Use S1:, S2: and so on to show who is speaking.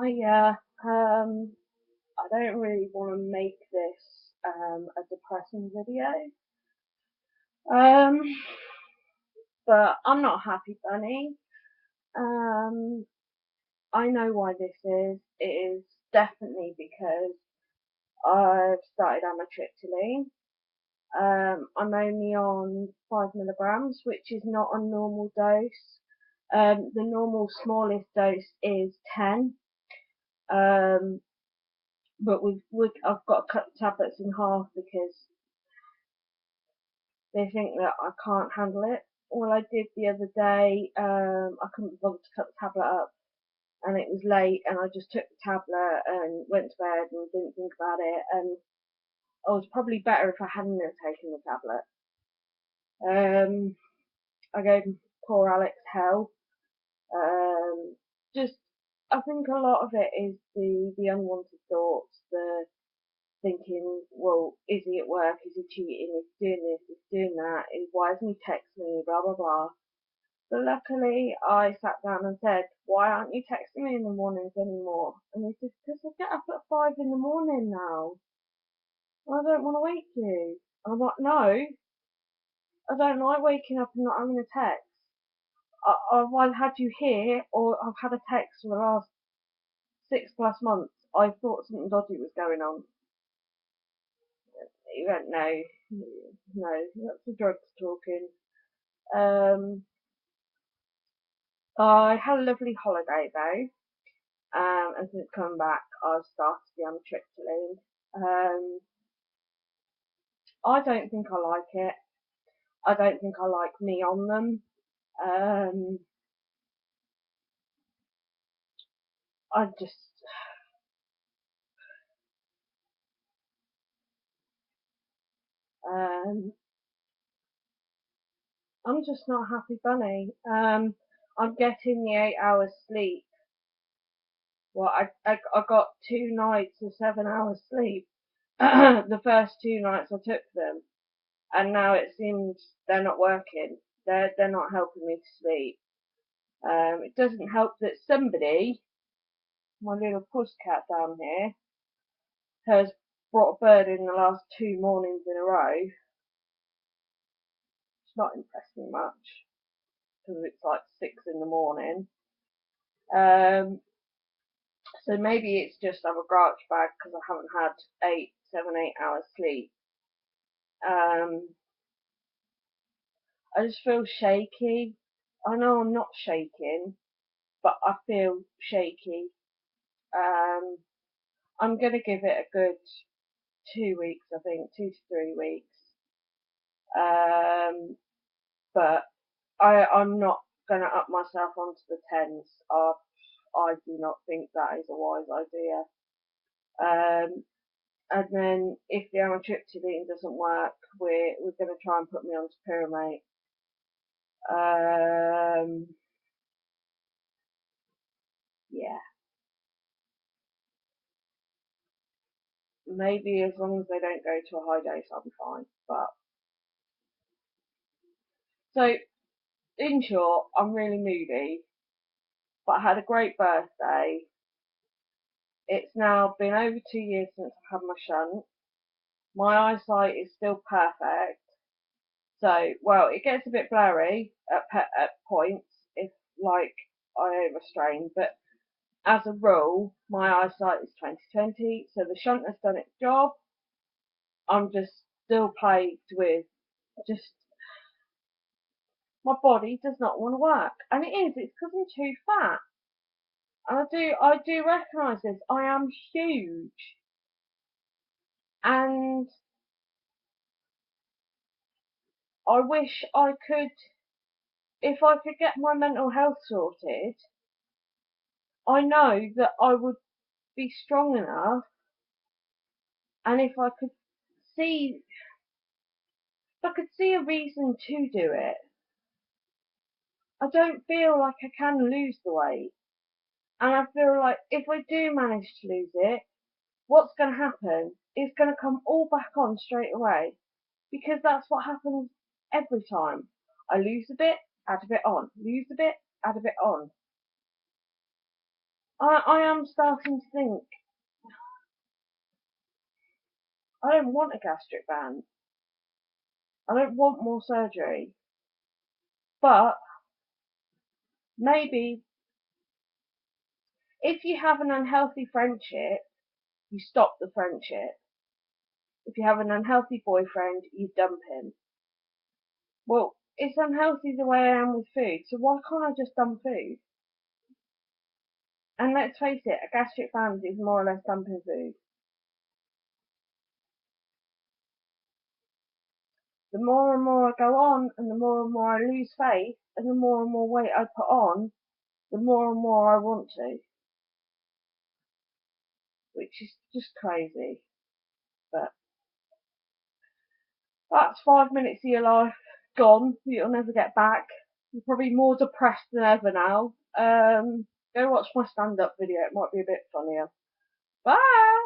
S1: Yeah, I don't really want to make this a depressing video, um, but I'm not happy bunny. Um, I know why this is. It is definitely because I've started amitriptyline. I'm only on 5 milligrams, which is not a normal dose. The normal smallest dose is 10. Um, but I've got to cut the tablets in half because they think that I can't handle it. All I did the other day, I couldn't bother to cut the tablet up, and it was late, and I just took the tablet and went to bed and didn't think about it, and I was probably better if I hadn't have taken the tablet. I gave poor Alex hell. Um, just, I think a lot of it is the unwanted thoughts, the thinking, well, is he at work? Is he cheating? Is he doing this? Is he doing that? Why hasn't he texting me? Blah, blah, blah. But luckily, I sat down and said, why aren't you texting me in the mornings anymore? And he said, because I get up at 5 in the morning now. I don't want to wake you. And I'm like, no, I don't like waking up and not having a text. I've either had you here or I've had a text for the last 6+ months. I thought something dodgy was going on. He went, no, no, that's the drugs talking. Um, I had a lovely holiday though, and since coming back, I've started the amitriptyline. I don't think I like it. I don't think I like me on them. Um, I just, um, I'm just not happy bunny. I'm getting the 8 hours sleep. Well, I got 2 nights of 7 hours sleep. The first 2 nights I took them, and now it seems they're not working. They're not helping me to sleep. It doesn't help that somebody, my little pussycat down here, has brought a bird in the last 2 mornings in a row. It's not impressed me much because it's like 6 in the morning. Um, so maybe it's just I'm a grouch bag because I haven't had 8 hours sleep. Um, I just feel shaky. I know I'm not shaking, but I feel shaky. Um, I'm gonna give it a good 2 weeks, I think, 2 to 3 weeks. Um, but I'm not gonna up myself onto the tens. I do not think that is a wise idea. Um, and then if the amitriptyline doesn't work, we're gonna try and put me onto pyramate. Um, yeah, maybe as long as they don't go to a high dose, I'll be fine. But so in short, I'm really moody, but I had a great birthday. It's now been over 2 years since I've had my shunt. My eyesight is still perfect. So, well, it gets a bit blurry at points if, like, I overstrain, but as a rule, my eyesight is 20/20, so the shunt has done its job. I'm just still plagued with just my body does not want to work, and it's because I'm too fat. And I do recognise this. I am huge, and I wish I could, if I could get my mental health sorted, I know that I would be strong enough, and see, if I could see a reason to do it, I don't feel like I can lose the weight. And I feel like if I do manage to lose it, what's going to happen? It's going to come all back on straight away. Because that's what happens every time. I lose a bit, add a bit on. Lose a bit, add a bit on. I am starting to think I don't want a gastric band. I don't want more surgery. But maybe if you have an unhealthy friendship, you stop the friendship. If you have an unhealthy boyfriend, you dump him. Well, it's unhealthy the way I am with food, so why can't I just dump food? And let's face it, a gastric band is more or less dumping food. The more and more I go on, and the more and more I lose faith, and the more weight I put on, the more and more I want to, which is just crazy. But that's 5 minutes of your life gone. You'll never get back. You're probably more depressed than ever now. Go watch my stand-up video. It might be a bit funnier. Bye!